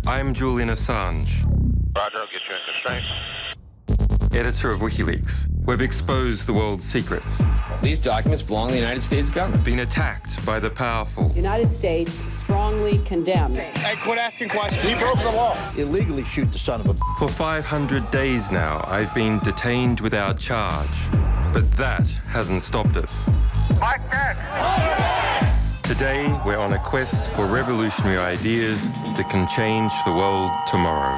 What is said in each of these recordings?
I'm Julian Assange. Roger, I'll get you in constraint. Editor of WikiLeaks. We've exposed the world's secrets. These documents belong to the United States government. Been attacked by the powerful. The United States strongly condemns. Hey, quit asking questions. He broke the law. Illegally shoot the son of a... For 500 days now, I've been detained without charge. But that hasn't stopped us. Mike Deck. Today, we're on a quest for revolutionary ideas that can change the world tomorrow.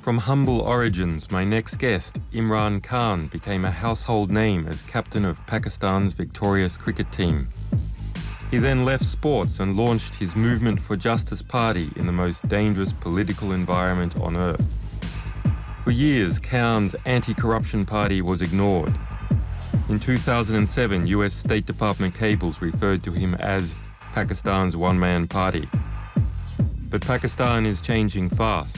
From humble origins, my next guest, Imran Khan, became a household name as captain of Pakistan's victorious cricket team. He then left sports and launched his Movement for Justice party in the most dangerous political environment on earth. For years, Khan's anti-corruption party was ignored. In 2007, US State Department cables referred to him as Pakistan's one-man party. But Pakistan is changing fast.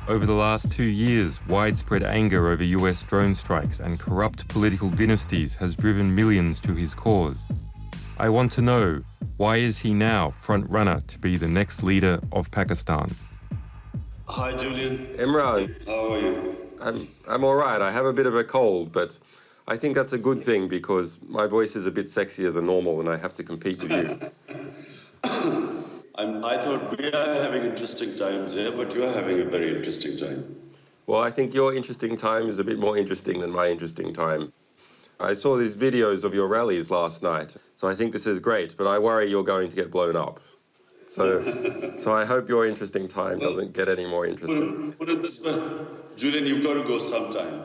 Over the last 2 years, widespread anger over US drone strikes and corrupt political dynasties has driven millions to his cause. I want to know, why is he now front-runner to be the next leader of Pakistan? Hi, Julian. Imran, How are you? I'm all right. I have a bit of a cold, but I think that's a good thing because my voice is a bit sexier than normal and I have to compete with you. I thought we are having interesting times here, but you are having a very interesting time. Well, I think your interesting time is a bit more interesting than my interesting time. I saw these videos of your rallies last night, so I think this is great, but I worry you're going to get blown up. So I hope your interesting time doesn't get any more interesting. Put it this way, Julian, you've got to go sometime.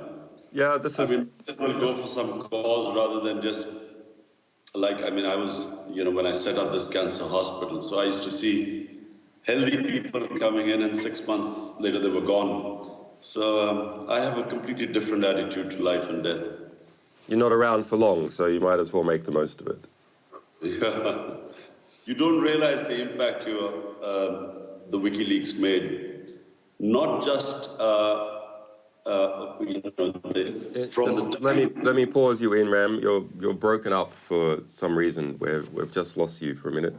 Yeah, this is... We'll go for some cause rather than just... I was, when I set up this cancer hospital, so I used to see healthy people coming in and 6 months later they were gone. So I have a completely different attitude to life and death. You're not around for long, so you might as well make the most of it. Yeah. You don't realize the impact the WikiLeaks made. Not just let me pause you in, Ram. You're broken up for some reason. We've just lost you for a minute.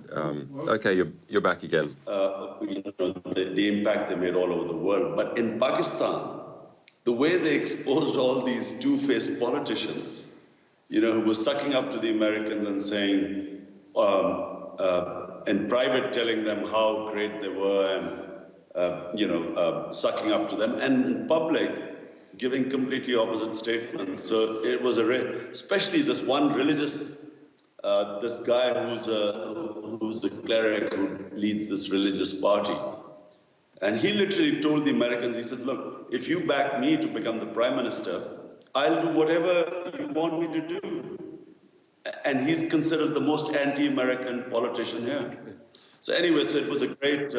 Okay, you're back again. The impact they made all over the world. But in Pakistan, the way they exposed all these two-faced politicians, who were sucking up to the Americans and saying, in private telling them how great they were and, sucking up to them, and in public, giving completely opposite statements. So it was especially this one religious, this guy who's a cleric who leads this religious party. And he literally told the Americans, he says, look, if you back me to become the prime minister, I'll do whatever you want me to do. And he's considered the most anti-American politician here. So anyway, so it was a great,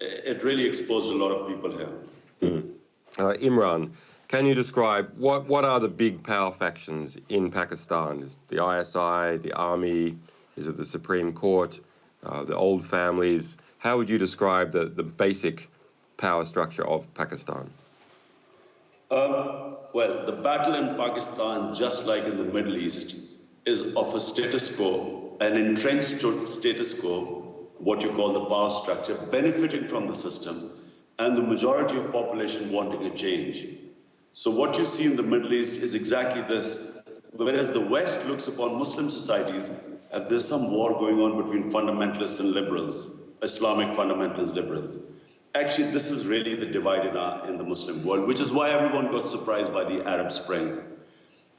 it really exposed a lot of people here. Imran, can you describe what are the big power factions in Pakistan? Is the ISI, the army, is it the Supreme Court, the old families? How would you describe the basic power structure of Pakistan? Well, the battle in Pakistan, just like in the Middle East, is of a status quo, an entrenched status quo, what you call the power structure, benefiting from the system, and the majority of population wanting a change. So what you see in the Middle East is exactly this. Whereas the West looks upon Muslim societies, there's some war going on between fundamentalists and liberals, Islamic fundamentalists, liberals. Actually, this is really the divide in the Muslim world, which is why everyone got surprised by the Arab Spring.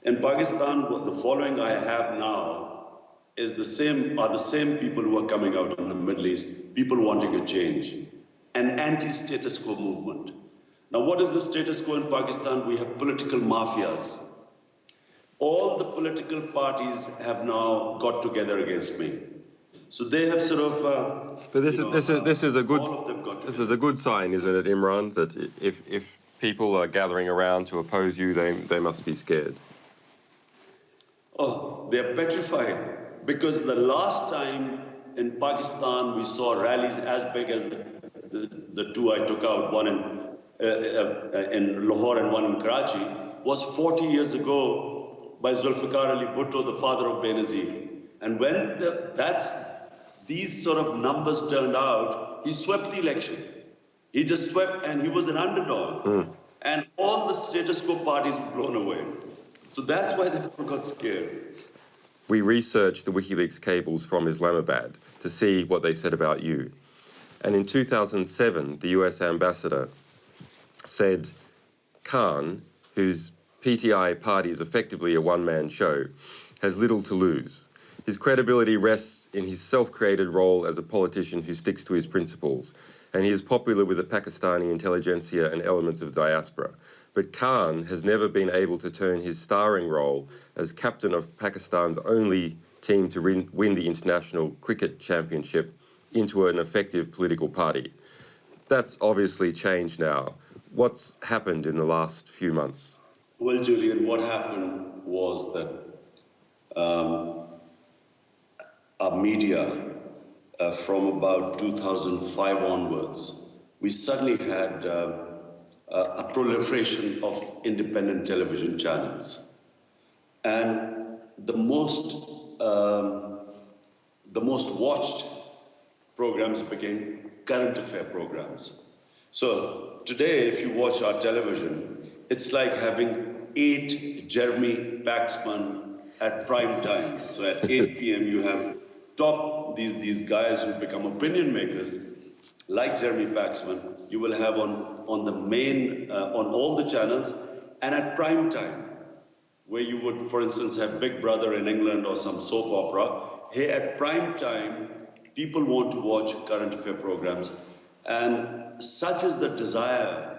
In Pakistan, the following I have now is the same people who are coming out in the Middle East, people wanting a change, an anti-status quo movement. Now, what is the status quo in Pakistan? We have political mafias. All the political parties have now got together against me. So they have sort of. But this is a good sign, isn't it, Imran? That if people are gathering around to oppose you, they must be scared. Oh, they are petrified because the last time in Pakistan we saw rallies as big as the two I took out, one in Lahore and one in Karachi, was 40 years ago by Zulfikar Ali Bhutto, the father of Benazir. And when these sort of numbers turned out, he swept the election. He just swept, and he was an underdog. And all the status quo parties were blown away. So that's why they got scared. We researched the WikiLeaks cables from Islamabad to see what they said about you. And in 2007, the US ambassador said Khan, whose PTI party is effectively a one-man show, has little to lose. His credibility rests in his self-created role as a politician who sticks to his principles, and he is popular with the Pakistani intelligentsia and elements of diaspora. But Khan has never been able to turn his starring role as captain of Pakistan's only team to win the International Cricket Championship into an effective political party. That's obviously changed now. What's happened in the last few months? Well, Julian, what happened was that our media, from about 2005 onwards, we suddenly had a proliferation of independent television channels. And the most watched programs became current affair programs. So today, if you watch our television, it's like having 8 Jeremy Paxman at prime time. So at 8 p.m. you have these guys who become opinion makers, like Jeremy Paxman. You will have on the main on all the channels, and at prime time, where you would, for instance, have Big Brother in England or some soap opera. Here at prime time, people want to watch current affair programs, and such is the desire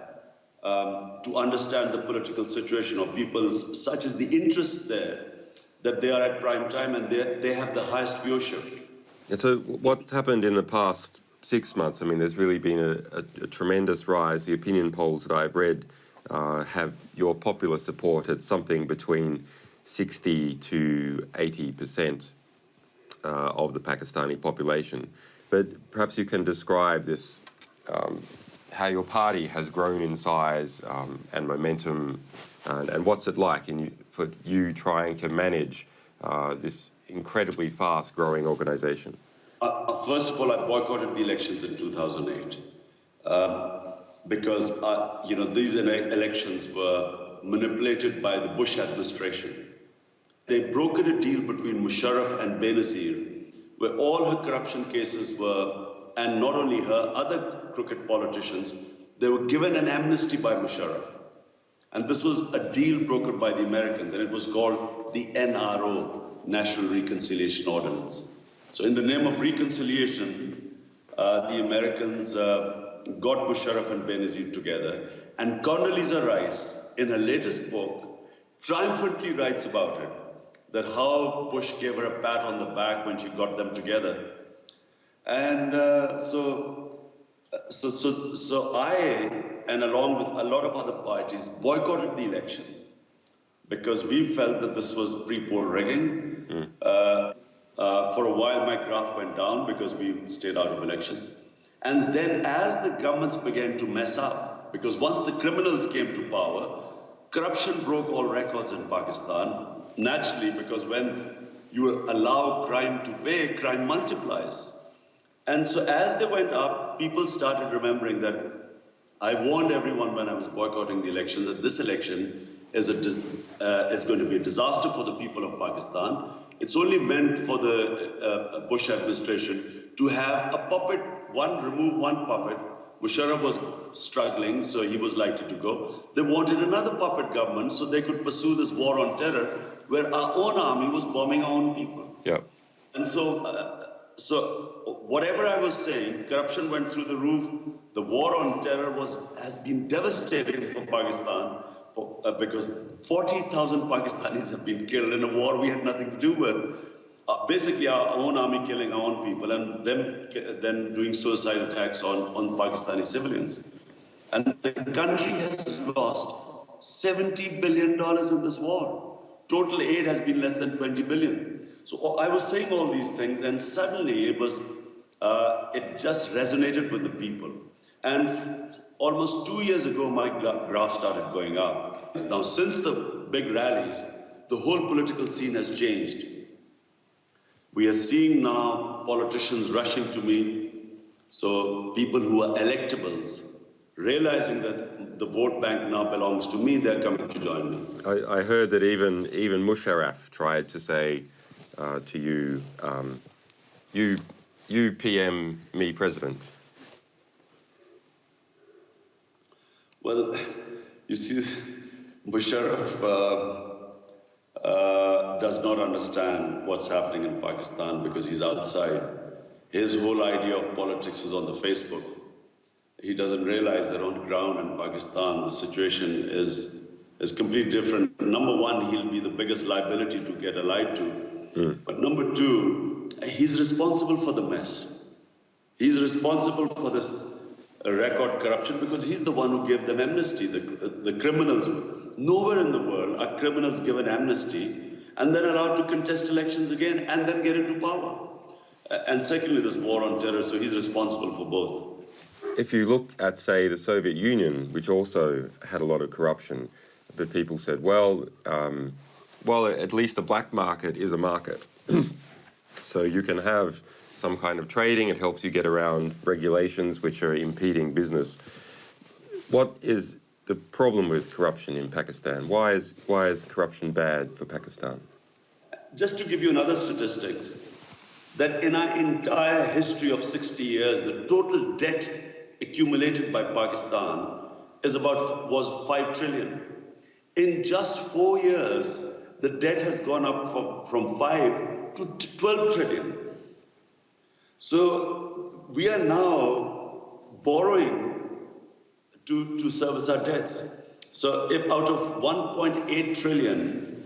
to understand the political situation of people, such is the interest there, that they are at prime time and they have the highest viewership. And so what's happened in the past 6 months? I mean, there's really been a tremendous rise. The opinion polls that I've read have your popular support at something between 60 to 80% of the Pakistani population. But perhaps you can describe this, how your party has grown in size and momentum, and what's it like for you trying to manage this incredibly fast-growing organisation? First of all, I boycotted the elections in 2008 because these elections were manipulated by the Bush administration. They brokered a deal between Musharraf and Benazir, where all her corruption cases were, and not only her, other crooked politicians, they were given an amnesty by Musharraf. And this was a deal brokered by the Americans, and it was called the NRO, National Reconciliation Ordinance. So in the name of reconciliation, the Americans got Musharraf and Benazir together, and Condoleezza Rice, in her latest book, triumphantly writes about it, that how Bush gave her a pat on the back when she got them together. And so I, and along with a lot of other parties, boycotted the election because we felt that this was pre-poll rigging. For a while, my graph went down because we stayed out of elections. And then as the governments began to mess up, because once the criminals came to power, corruption broke all records in Pakistan, naturally, because when you allow crime to pay, crime multiplies. And so as they went up, people started remembering that I warned everyone when I was boycotting the election that this election is going to be a disaster for the people of Pakistan. It's only meant for the Bush administration to have a puppet, remove one puppet. Musharraf was struggling, so he was likely to go. They wanted another puppet government so they could pursue this war on terror, where our own army was bombing our own people. Yeah. And so whatever I was saying, corruption went through the roof. The war on terror has been devastating for Pakistan because 40,000 Pakistanis have been killed in a war we had nothing to do with. Basically, our own army killing our own people and them then doing suicide attacks on Pakistani civilians. And the country has lost $70 billion in this war. Total aid has been less than 20 billion. So I was saying all these things, and suddenly it just resonated with the people. And almost 2 years ago, my graph started going up. Now, since the big rallies, the whole political scene has changed. We are seeing now politicians rushing to me, so people who are electables, realizing that the vote bank now belongs to me, they're coming to join me. I heard that even Musharraf tried to say to you, you PM me president. Well, you see, Musharraf does not understand what's happening in Pakistan because he's outside. His whole idea of politics is on the Facebook. He doesn't realize that on the ground in Pakistan, the situation is completely different. Number one, he'll be the biggest liability to get allied to. But number two, he's responsible for the mess. He's responsible for this record corruption because he's the one who gave them amnesty. The criminals, nowhere in the world are criminals given amnesty and then allowed to contest elections again and then get into power. And secondly, this war on terror, so he's responsible for both. If you look at, say, the Soviet Union, which also had a lot of corruption, but people said, well, at least the black market is a market. So you can have some kind of trading, it helps you get around regulations which are impeding business. What is the problem with corruption in Pakistan? Why is corruption bad for Pakistan? Just to give you another statistic, that in our entire history of 60 years, the total debt accumulated by Pakistan was 5 trillion. In just 4 years, the debt has gone up from 5 to 12 trillion. So we are now borrowing to service our debts. So if out of 1.8 trillion,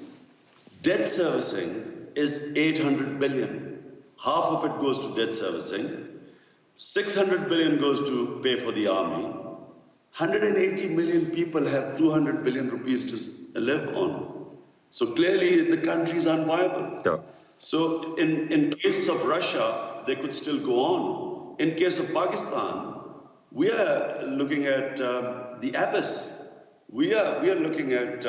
debt servicing is 800 billion. Half of it goes to debt servicing. 600 billion goes to pay for the army. 180 million people have 200 billion rupees to live on. So clearly the country is unviable. Yeah. So in case of Russia, they could still go on. In case of Pakistan, we are looking at the abyss. We are looking at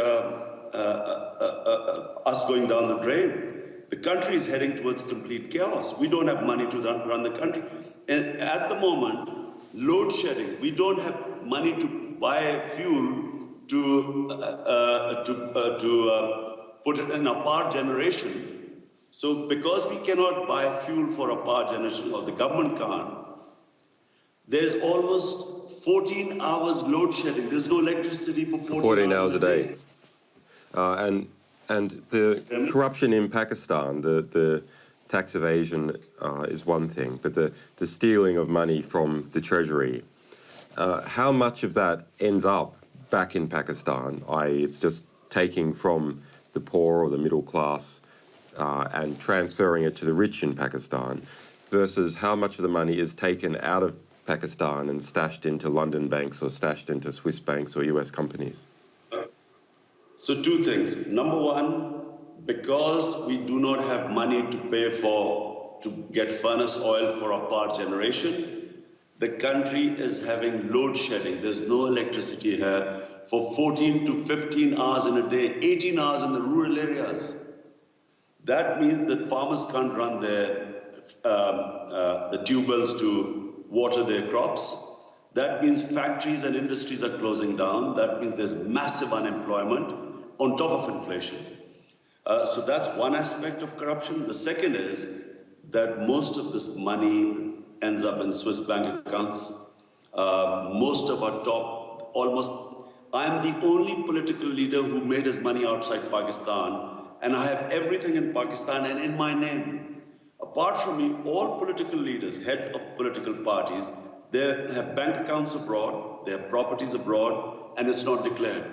us going down the drain. The country is heading towards complete chaos. We don't have money to run the country. And at the moment, load shedding, we don't have money to buy fuel to put it in a power generation. So because we cannot buy fuel for a power generation, or the government can't, there's almost 14 hours load shedding. There's no electricity for 14 hours a day. And the corruption in Pakistan, the tax evasion is one thing, but the stealing of money from the treasury, how much of that ends up back in Pakistan, i.e. it's just taking from the poor or the middle class and transferring it to the rich in Pakistan, versus how much of the money is taken out of Pakistan and stashed into London banks or stashed into Swiss banks or US companies? So two things. Number one, because we do not have money to get furnace oil for our power generation, the country is having load shedding. There's no electricity here for 14 to 15 hours in a day, 18 hours in the rural areas. That means that farmers can't run the tube wells to water their crops. That means factories and industries are closing down. That means there's massive unemployment on top of inflation. So that's one aspect of corruption. The second is that most of this money ends up in Swiss bank accounts. Most of our I'm the only political leader who made his money outside Pakistan, and I have everything in Pakistan and in my name. Apart from me, all political leaders, heads of political parties, they have bank accounts abroad, they have properties abroad, and it's not declared.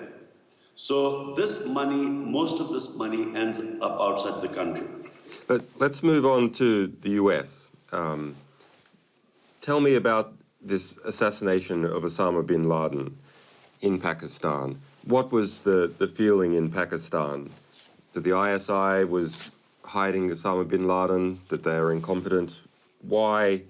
So this money, most of this money ends up outside the country. But let's move on to the US. Tell me about this assassination of Osama bin Laden in Pakistan. What was the feeling in Pakistan? That the ISI was hiding Osama bin Laden, that they are incompetent? Why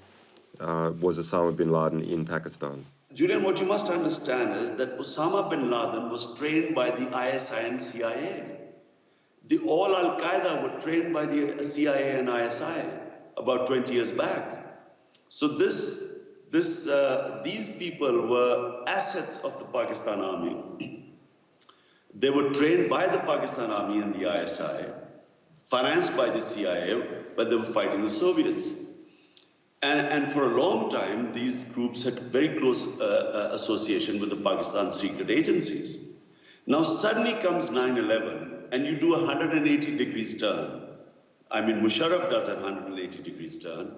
was Osama bin Laden in Pakistan? Julian, what you must understand is that Osama bin Laden was trained by the ISI and CIA. All Al-Qaeda were trained by the CIA and ISI about 20 years back. So these people were assets of the Pakistan Army. They were trained by the Pakistan Army and the ISI, financed by the CIA, but they were fighting the Soviets. And for a long time, these groups had very close association with the Pakistan secret agencies. Now suddenly comes 9/11 and you do a 180 degrees turn. I mean, Musharraf does a 180 degrees turn.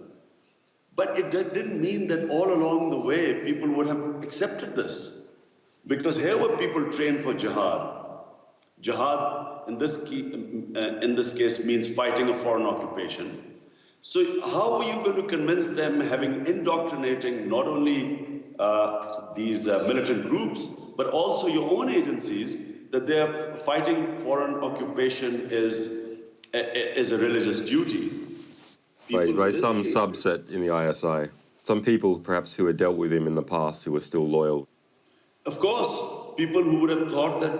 But it didn't mean that all along the way people would have accepted this. Because here were people trained for jihad. Jihad in this case means fighting a foreign occupation. So how are you going to convince them, having indoctrinating not only these militant groups, but also your own agencies, that their fighting foreign occupation is a religious duty? By some subset in the ISI, some people perhaps who had dealt with him in the past who were still loyal. Of course, people who would have thought that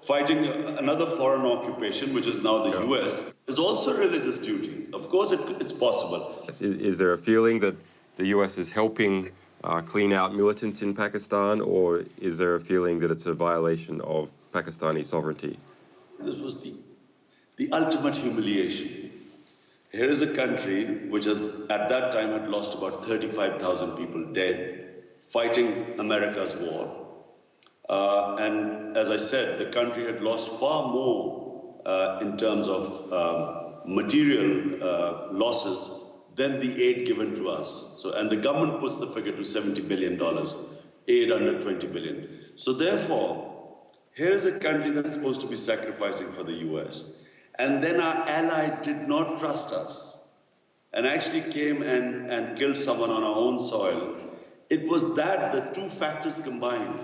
fighting another foreign occupation, which is now the US, is also a religious duty. Of course, it's possible. Is there a feeling that the US is helping clean out militants in Pakistan, or is there a feeling that it's a violation of Pakistani sovereignty? This was the ultimate humiliation. Here is a country which has, at that time, had lost about 35,000 people dead, fighting America's war. And as I said, the country had lost far more in terms of material losses than the aid given to us. And the government puts the figure to $70 billion, aid under $20 billion. So therefore, here is a country that's supposed to be sacrificing for the US. And then our ally did not trust us and actually came and killed someone on our own soil. It was that, the two factors combined.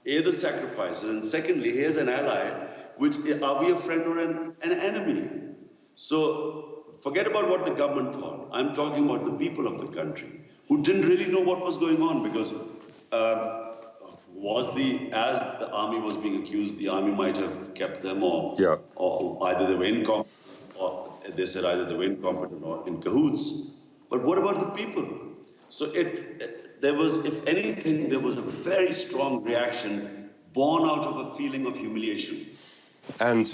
A, the sacrifices, and secondly, here's an ally, which, are we a friend or an enemy? So forget about what the government thought. I'm talking about the people of the country who didn't really know what was going on, because as the army was being accused, the army might have kept them, or either they were incompetent, or they said either they were incompetent or in cahoots. But what about the people? So there was, if anything, there was a very strong reaction born out of a feeling of humiliation. And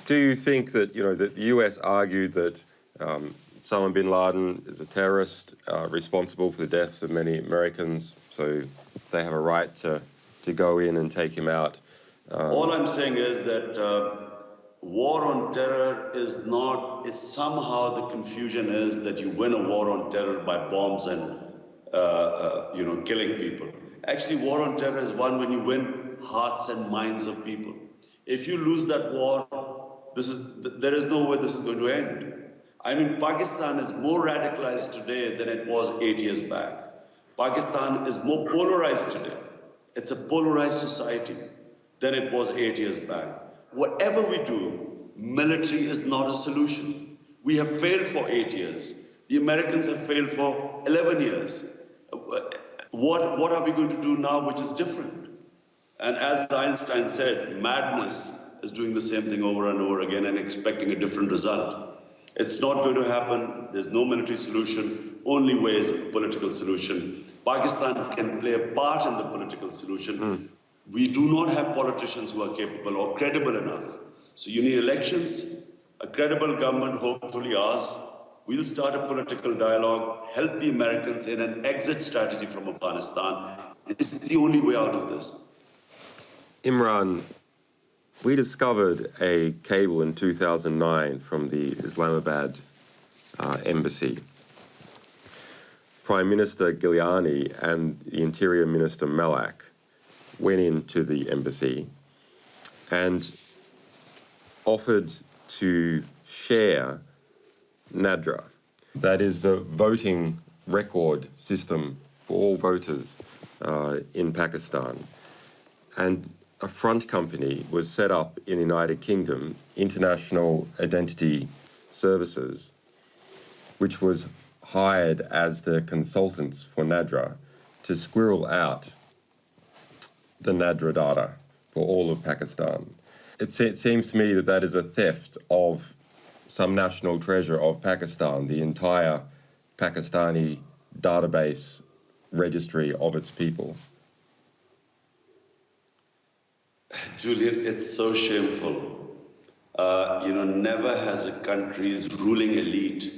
do you think that, that the US argued that Osama bin Laden is a terrorist responsible for the deaths of many Americans, so they have a right to go in and take him out? All I'm saying is that war on terror is not, it's somehow the confusion is that you win a war on terror by bombs and killing people. Actually, war on terror is one when you win hearts and minds of people. If you lose that war, there is no way this is going to end. I mean, Pakistan is more radicalized today than it was 8 years back. Pakistan is more polarized today. It's a polarized society than it was 8 years back. Whatever we do, military is not a solution. We have failed for 8 years. The Americans have failed for 11 years. What are we going to do now which is different? And as Einstein said, madness is doing the same thing over and over again and expecting a different result. It's not going to happen. There's no military solution. Only way is a political solution. Pakistan can play a part in the political solution. We do not have politicians who are capable or credible enough. So you need elections, a credible government, hopefully ours. We'll start a political dialogue, help the Americans in an exit strategy from Afghanistan. It's the only way out of this. Imran, we discovered a cable in 2009 from the Islamabad embassy. Prime Minister Giuliani and the Interior Minister Malak went into the embassy and offered to share NADRA. That is the voting record system for all voters in Pakistan. And a front company was set up in the United Kingdom, International Identity Services, which was hired as the consultants for NADRA to squirrel out the Nadra data for all of Pakistan. It seems to me that that is a theft of some national treasure of Pakistan, the entire Pakistani database registry of its people. Julian, it's so shameful. Never has a country's ruling elite,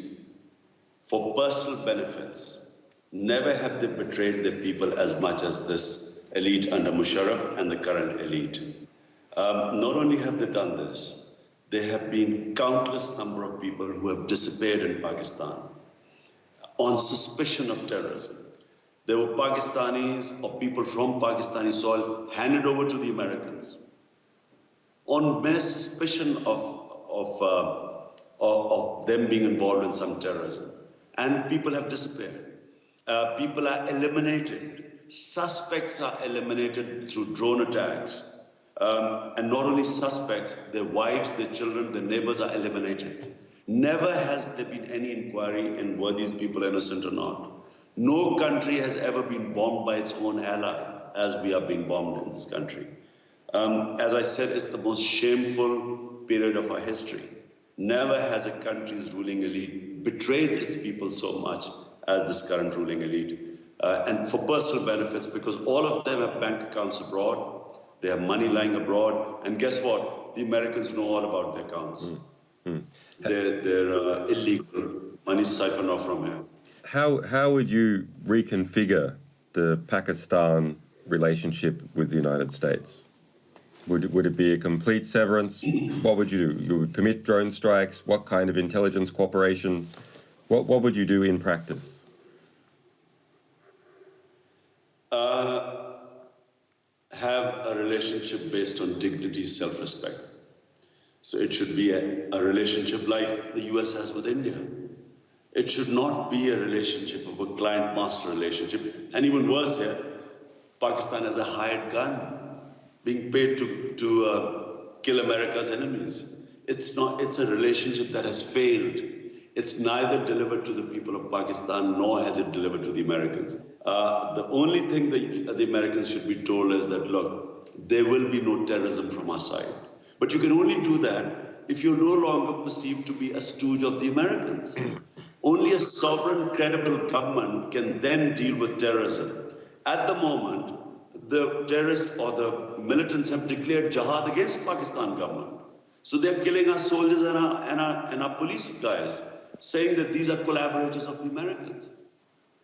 for personal benefits, never have they betrayed their people as much as this elite under Musharraf and the current elite. Not only have they done this, there have been countless number of people who have disappeared in Pakistan on suspicion of terrorism. There were Pakistanis or people from Pakistani soil handed over to the Americans on mere suspicion of them being involved in some terrorism. And people have disappeared. People are eliminated. Suspects are eliminated through drone attacks. And not only suspects, their wives, their children, their neighbors are eliminated. Never has there been any inquiry in were these people innocent or not. No country has ever been bombed by its own ally as we are being bombed in this country. As I said, it's the most shameful period of our history. Never has a country's ruling elite betrayed its people so much as this current ruling elite. And for personal benefits, because all of them have bank accounts abroad, they have money lying abroad, and guess what? The Americans know all about their accounts. They're illegal. Money siphoned off from here. How would you reconfigure the Pakistan relationship with the United States? Would it be a complete severance? What would you do? You would permit drone strikes? What kind of intelligence cooperation? What would you do in practice? Have a relationship based on dignity, self-respect. So it should be a relationship like the US has with India. It should not be a relationship of a client-master relationship. And even worse here, Pakistan has a hired gun being paid to kill America's enemies. It's a relationship that has failed. It's neither delivered to the people of Pakistan nor has it delivered to the Americans. The only thing that the Americans should be told is that, look, there will be no terrorism from our side. But you can only do that if you're no longer perceived to be a stooge of the Americans. Only a sovereign, credible government can then deal with terrorism. At the moment, the terrorists or the militants have declared jihad against Pakistan government. So they're killing our soldiers and our police guys, saying that these are collaborators of the Americans.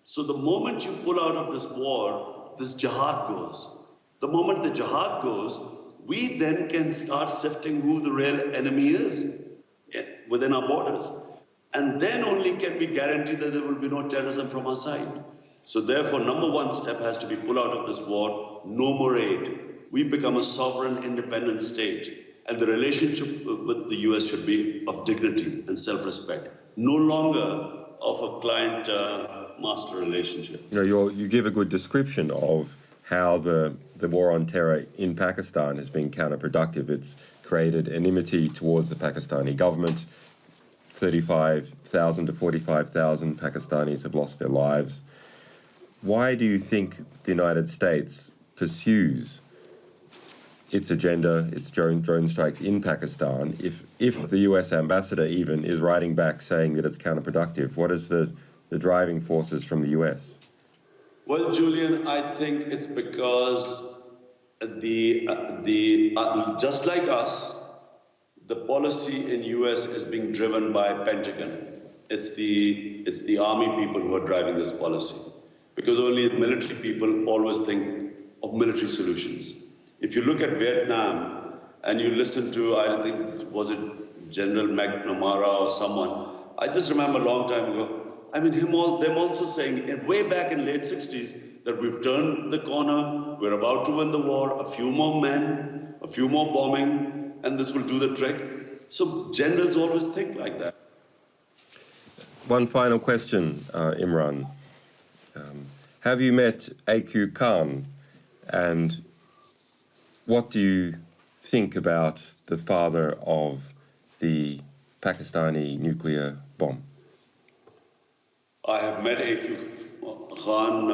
So the moment you pull out of this war, this jihad goes. The moment the jihad goes, we then can start sifting who the real enemy is within our borders. And then only can we guarantee that there will be no terrorism from our side. So therefore, number one step has to be pull out of this war, no more aid. We become a sovereign, independent state. And the relationship with the US should be of dignity and self-respect, no longer of a client-master relationship. You give a good description of how the war on terror in Pakistan has been counterproductive. It's created enmity towards the Pakistani government. 35,000 to 45,000 Pakistanis have lost their lives. Why do you think the United States pursues its agenda, its drone strikes in Pakistan, if the US ambassador even is writing back saying that it's counterproductive? What is the driving forces from the US? Well, Julian, I think it's because just like us, the policy in US is being driven by Pentagon. It's the army people who are driving this policy, because only military people always think of military solutions. If you look at Vietnam and you listen to, I think, was it General McNamara or someone, I just remember a long time ago, I mean, them also saying, way back in late 60s, that we've turned the corner, we're about to win the war, a few more men, a few more bombing, and this will do the trick. So generals always think like that. One final question, Imran. Have you met A.Q. Khan, and what do you think about the father of the Pakistani nuclear bomb? I have met A.Q. Khan,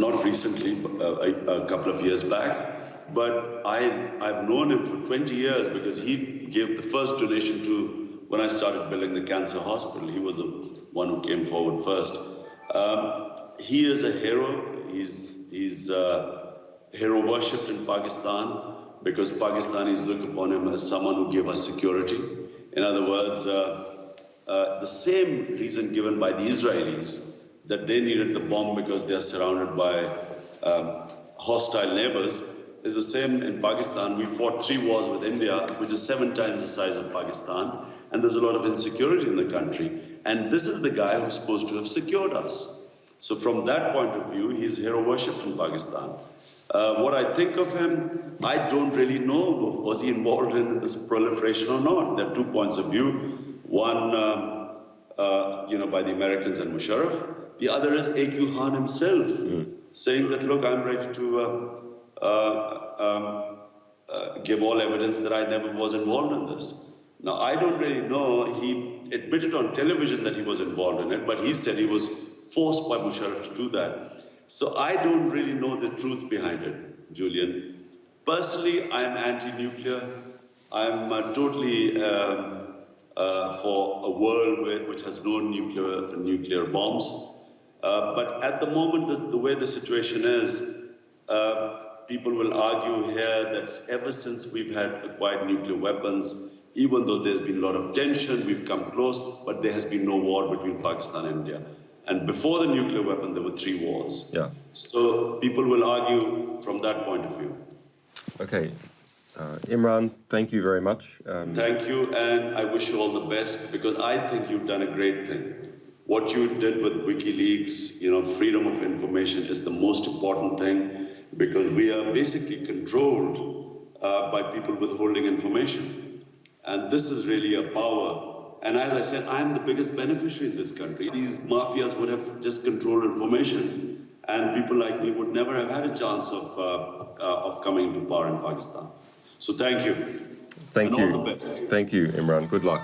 not recently, a couple of years back, but I've known him for 20 years because he gave the first donation to when I started building the cancer hospital. He was the one who came forward first. He is a hero. He's hero worshipped in Pakistan because Pakistanis look upon him as someone who gave us security. In other words, the same reason given by the Israelis that they needed the bomb because they are surrounded by hostile neighbors is the same in Pakistan. We fought 3 wars with India, which is 7 times the size of Pakistan, and there's a lot of insecurity in the country. And this is the guy who's supposed to have secured us. So from that point of view, he's hero worshipped in Pakistan. What I think of him, I don't really know. Was he involved in this proliferation or not? There are 2 points of view. One, by the Americans and Musharraf. The other is A.Q. Khan himself, saying that, look, I'm ready to give all evidence that I never was involved in this. Now, I don't really know. He admitted on television that he was involved in it, but he said he was forced by Musharraf to do that. So I don't really know the truth behind it, Julian. Personally, I'm anti-nuclear. I'm totally for a world which has no nuclear bombs. But at the moment, the way the situation is, people will argue here that ever since we've had acquired nuclear weapons, even though there's been a lot of tension, we've come close, but there has been no war between Pakistan and India. And before the nuclear weapon, there were 3 wars. Yeah. So people will argue from that point of view. Okay. Imran, thank you very much. Thank you, and I wish you all the best, because I think you've done a great thing. What you did with WikiLeaks, freedom of information is the most important thing, because we are basically controlled by people withholding information. And this is really a power. And as I said, I'm the biggest beneficiary in this country. These mafias would have just controlled information, and people like me would never have had a chance of coming to power in Pakistan. So thank you. Thank and you. all the best. Thank you, Imran. Good luck.